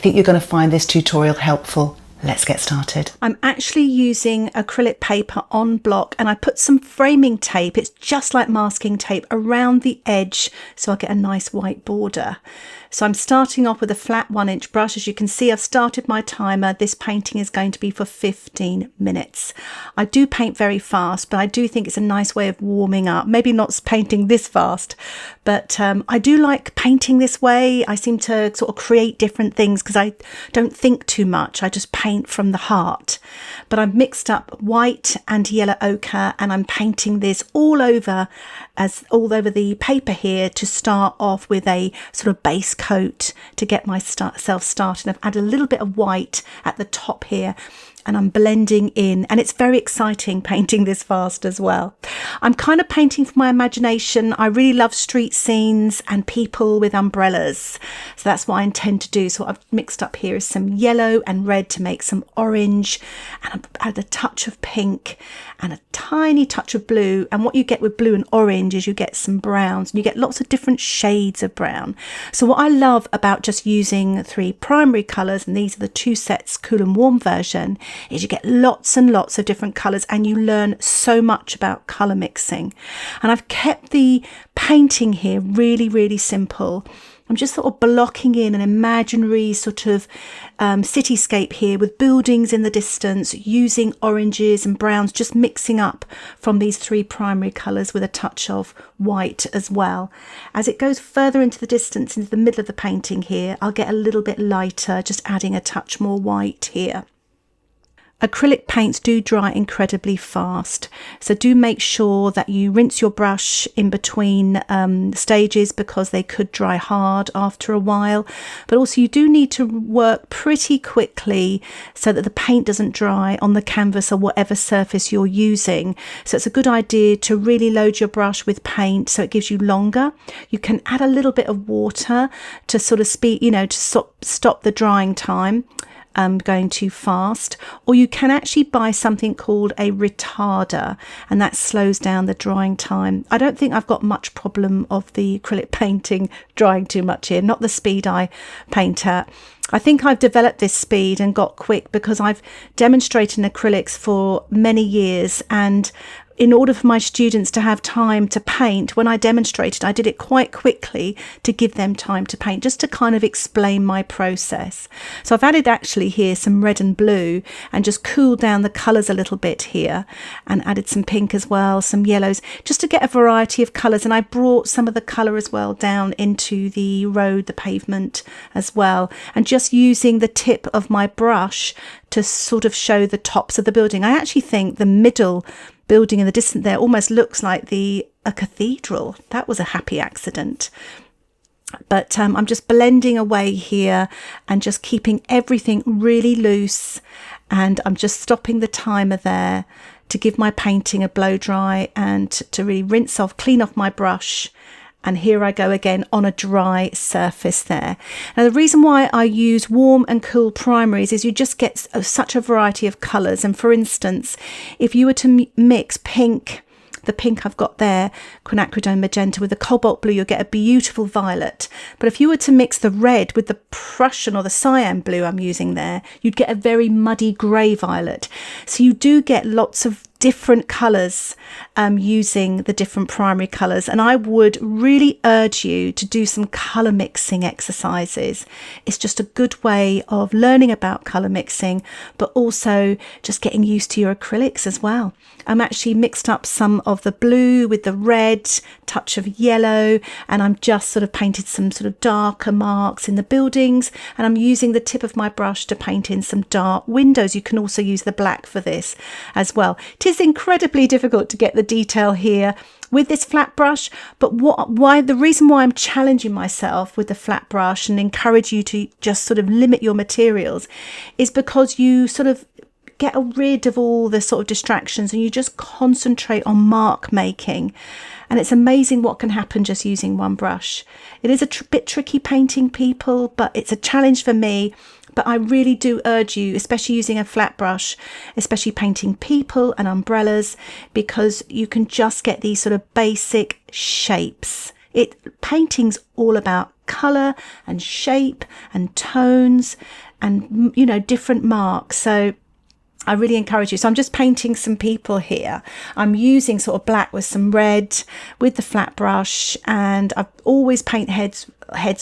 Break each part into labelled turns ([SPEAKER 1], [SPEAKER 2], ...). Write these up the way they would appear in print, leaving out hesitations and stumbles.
[SPEAKER 1] think you're going to find this tutorial helpful. Let's get started.
[SPEAKER 2] I'm actually using acrylic paper on block, and I put some framing tape, it's just like masking tape, around the edge so I get a nice white border. So I'm starting off with a flat 1-inch brush. As you can see, I've started my timer. This painting is going to be for 15 minutes. I do paint very fast, but I do think it's a nice way of warming up. Maybe not painting this fast, but I do like painting this way. I seem to sort of create different things because I don't think too much. I just paint from the heart. But I've mixed up white and yellow ochre, and I'm painting this all over the paper here to start off with a sort of base coat to get myself started. I've added a little bit of white at the top here, and I'm blending in, and it's very exciting painting this fast as well. I'm kind of painting from my imagination. I really love street scenes and people with umbrellas, so that's what I intend to do. So what I've mixed up here is some yellow and red to make some orange, and I've added a touch of pink and a tiny touch of blue. And what you get with blue and orange is you get some browns, and you get lots of different shades of brown. So what I love about just using 3 primary colours, and these are the 2 sets cool and warm version, is you get lots and lots of different colours, and you learn so much about colour mixing. And I've kept the painting here really, really simple. I'm just sort of blocking in an imaginary sort of cityscape here with buildings in the distance, using oranges and browns, just mixing up from these 3 primary colours with a touch of white as well. As it goes further into the distance, into the middle of the painting here, I'll get a little bit lighter, just adding a touch more white here. Acrylic paints do dry incredibly fast, so do make sure that you rinse your brush in between stages, because they could dry hard after a while. But also you do need to work pretty quickly so that the paint doesn't dry on the canvas or whatever surface you're using. So it's a good idea to really load your brush with paint so it gives you longer. You can add a little bit of water to sort of speed, to stop the drying time going too fast, or you can actually buy something called a retarder, and that slows down the drying time. I don't think I've got much problem of the acrylic painting drying too much here, not the speed I paint at. I think I've developed this speed and got quick because I've demonstrated in acrylics for many years, and in order for my students to have time to paint, when I demonstrated, I did it quite quickly to give them time to paint, just to kind of explain my process. So I've added actually here some red and blue and just cooled down the colours a little bit here, and added some pink as well, some yellows, just to get a variety of colours. And I brought some of the colour as well down into the road, the pavement as well, and just using the tip of my brush to sort of show the tops of the building. I actually think the middle building in the distance there almost looks like a cathedral. That was a happy accident. But I'm just blending away here and just keeping everything really loose, and I'm just stopping the timer there to give my painting a blow dry and to really rinse off, clean off my brush. And here I go again on a dry surface there. Now the reason why I use warm and cool primaries is you just get such a variety of colours. And for instance, if you were to mix pink, the pink I've got there, quinacridone magenta, with the cobalt blue, you'll get a beautiful violet. But if you were to mix the red with the Prussian or the cyan blue I'm using there, you'd get a very muddy grey violet. So you do get lots of different colours using the different primary colours, and I would really urge you to do some colour mixing exercises. It's just a good way of learning about colour mixing, but also just getting used to your acrylics as well. I'm actually mixed up some of the blue with the red, touch of yellow, and I'm just sort of painted some sort of darker marks in the buildings, and I'm using the tip of my brush to paint in some dark windows. You can also use the black for this as well. It is incredibly difficult to get the detail here with this flat brush, but the reason why I'm challenging myself with the flat brush and encourage you to just sort of limit your materials is because you sort of get rid of all the sort of distractions and you just concentrate on mark making. And it's amazing what can happen just using one brush. It is a bit tricky painting, people, but it's a challenge for me. But I really do urge you, especially using a flat brush, especially painting people and umbrellas, because you can just get these sort of basic shapes. Painting's all about colour and shape and tones and, you know, different marks. So I really encourage you. So I'm just painting some people here. I'm using sort of black with some red with the flat brush, and I always paint heads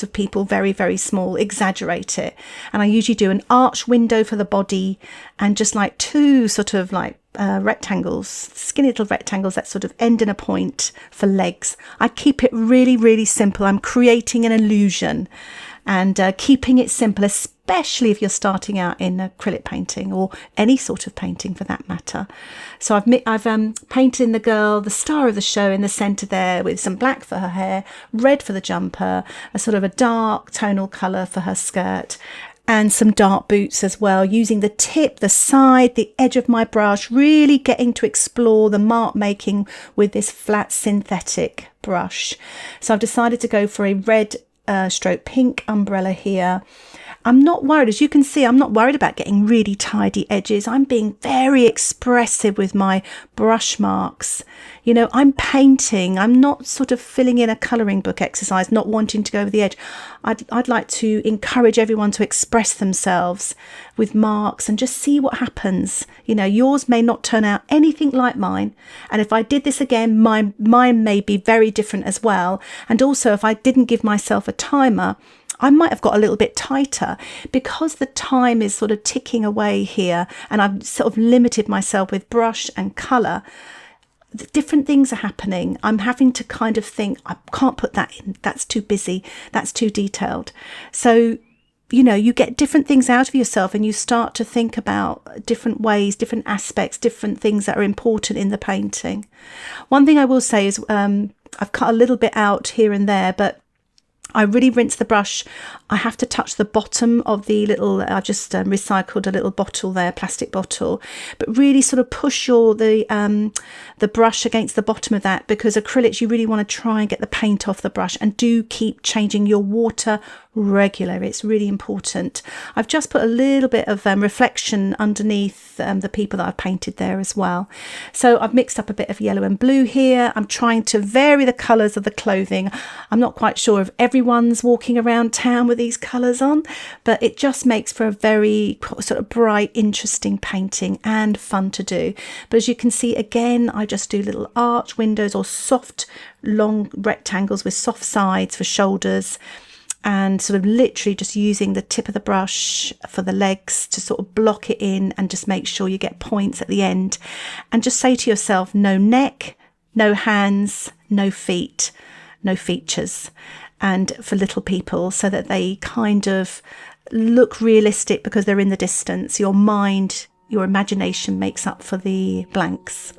[SPEAKER 2] of people very, very small, exaggerate it. And I usually do an arch window for the body and just like two sort of like rectangles, skinny little rectangles that sort of end in a point for legs. I keep it really, really simple. I'm creating an illusion and keeping it simple, especially if you're starting out in acrylic painting or any sort of painting for that matter. So I've painted in the girl, the star of the show, in the centre there with some black for her hair, red for the jumper, a sort of a dark tonal colour for her skirt, and some dark boots as well, using the tip, the side, the edge of my brush, really getting to explore the mark making with this flat synthetic brush. So I've decided to go for a red stroke pink umbrella here. I'm not worried, as you can see, I'm not worried about getting really tidy edges. I'm being very expressive with my brush marks. You know, I'm painting. I'm not sort of filling in a colouring book exercise, not wanting to go over the edge. I'd like to encourage everyone to express themselves with marks and just see what happens. You know, yours may not turn out anything like mine. And if I did this again, mine may be very different as well. And also, if I didn't give myself a timer, I might have got a little bit tighter because the time is sort of ticking away here, and I've sort of limited myself with brush and colour. Different things are happening. I'm having to kind of think, I can't put that in. That's too busy. That's too detailed. So, you know, you get different things out of yourself and you start to think about different ways, different aspects, different things that are important in the painting. One thing I will say is I've cut a little bit out here and there, but I really rinse the brush. I have to touch the bottom of the little, I just recycled a little bottle there, plastic bottle, but really sort of push the brush against the bottom of that, because acrylics, you really want to try and get the paint off the brush, and do keep changing your water regular. It's really important. I've just put a little bit of reflection underneath the people that I've painted there as well. So I've mixed up a bit of yellow and blue here. I'm trying to vary the colours of the clothing. I'm not quite sure if everyone's walking around town with these colours on, but it just makes for a very sort of bright, interesting painting and fun to do. But as you can see, again, I just do little arch windows or soft long rectangles with soft sides for shoulders, and sort of literally just using the tip of the brush for the legs to sort of block it in and just make sure you get points at the end. And just say to yourself, no neck, no hands, no feet, no features. And for little people, so that they kind of look realistic because they're in the distance. Your mind, your imagination makes up for the blanks.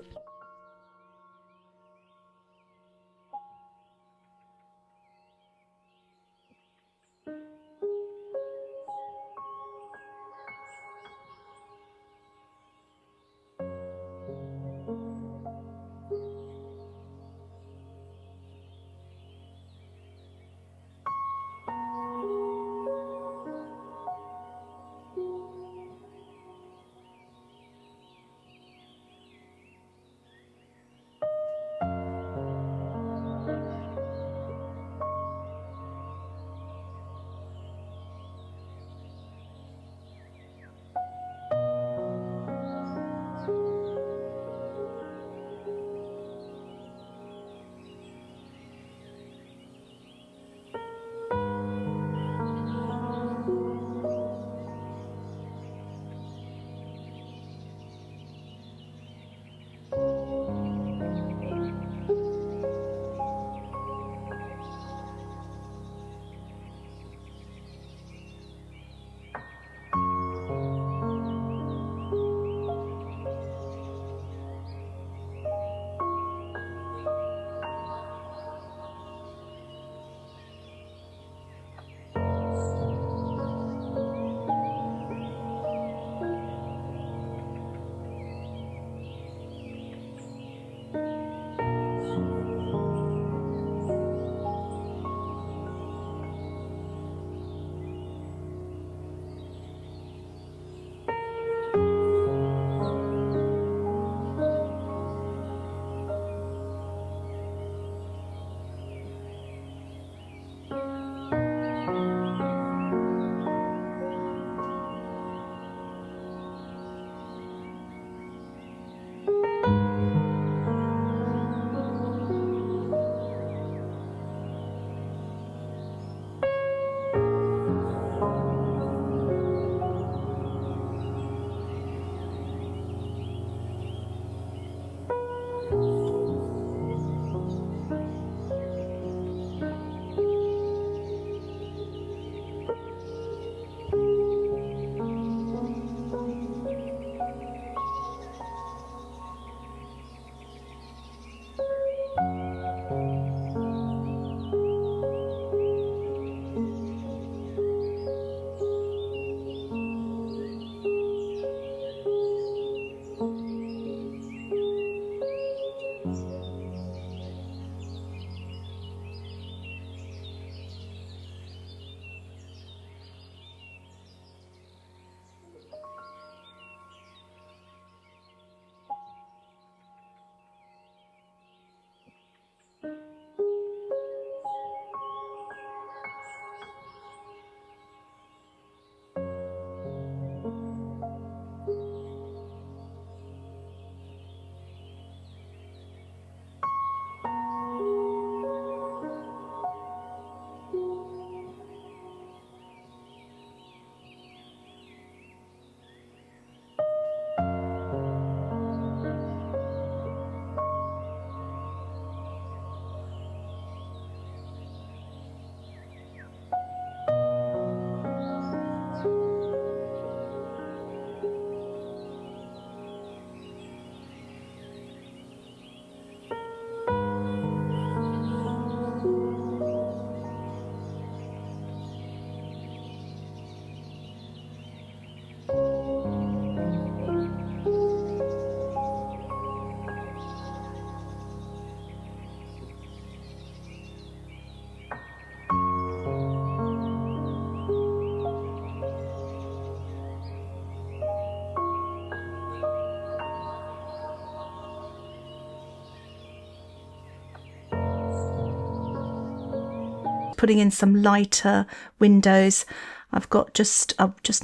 [SPEAKER 2] putting in some lighter windows. I've got just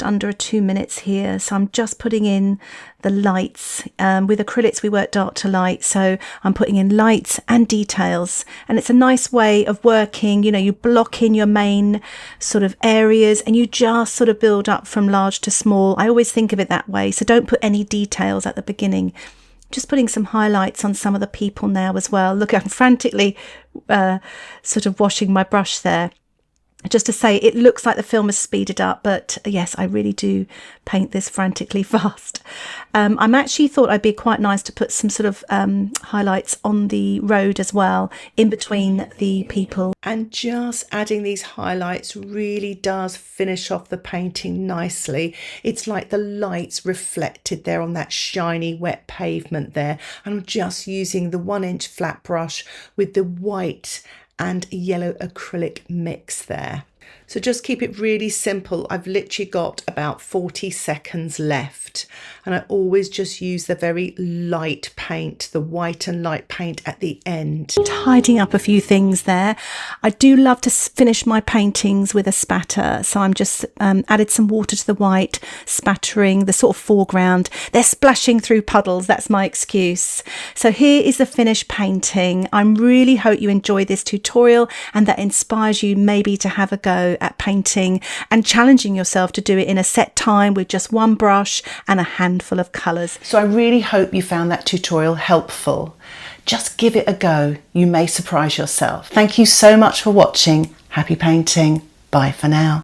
[SPEAKER 2] under 2 minutes here, so I'm just putting in the lights. With acrylics we work dark to light, so I'm putting in lights and details, and it's a nice way of working. You know, you block in your main sort of areas and you just sort of build up from large to small. I always think of it that way, so don't put any details at the beginning. Just putting some highlights on some of the people now as well. Look, I'm frantically sort of washing my brush there. Just to say, it looks like the film is speeded up, but yes, I really do paint this frantically fast. I'm actually thought it'd be quite nice to put some sort of highlights on the road as well, in between the people. And just adding these highlights really does finish off the painting nicely. It's like the lights reflected there on that shiny wet pavement there. I'm just using the 1-inch flat brush with the white and yellow acrylic mix there. So just keep it really simple. I've literally got about 40 seconds left, and I always just use the very light paint, the white and light paint at the end. Tidying up a few things there. I do love to finish my paintings with a spatter, so I'm just added some water to the white, spattering the sort of foreground. They're splashing through puddles, that's my excuse. So here is the finished painting. I really hope you enjoy this tutorial and that inspires you maybe to have a go at painting and challenging yourself to do it in a set time with just one brush and a handful of colours. So I really hope you found that tutorial helpful. Just give it a go. You may surprise yourself. Thank you so much for watching. Happy painting. Bye for now.